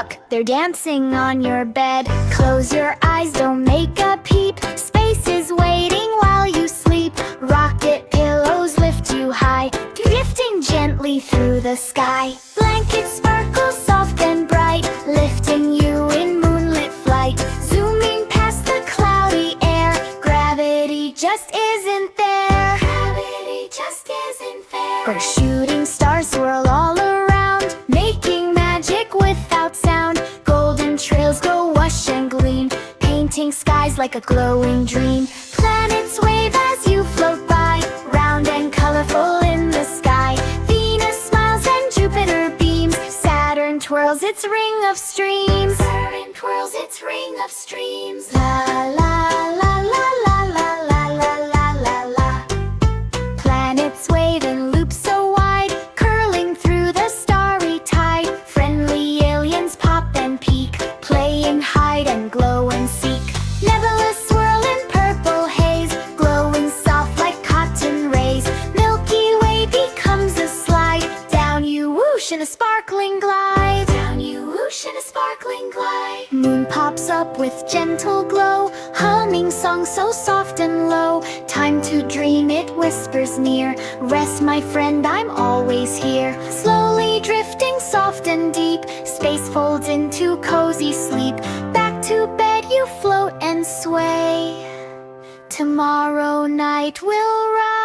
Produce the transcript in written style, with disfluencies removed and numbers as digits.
Look, they're dancing on your bed. Close your eyes, don't make a peep. Space is waiting while you sleep. Rocket pillows lift you high, drifting gently through the sky. Blankets sparkle soft and bright, lifting you in moonlit flight. Zooming past the cloudy air, gravity just isn't there. Gravity just isn't fair. Where shooting stars swirl all around, making magic without sound. Golden trails go wash and gleam, painting skies like a glowing dream. Planets wave as you float by, round and colorful in the sky. Venus smiles and Jupiter beams, Saturn twirls its ring of streams. Saturn twirls its ring of streams. La la la la la la la la la la. Planets wave in loops so wide, curling through the starry tide. Friendly aliens pop and peek, playing hide and glow and seek. Nebulas swirl in purple haze, glowing soft like cotton rays. Milky Way becomes a slide, down you whoosh in a sparkling glide. Down you whoosh in a sparkling glide. Moon pops up with gentle glow, humming songs so soft and low. Time to dream, it whispers near. Rest, my friend, I'm always here. Slowly drifting soft and deep, space folds into cozy sleep. Back to bed you float and sway. Tomorrow night will rise.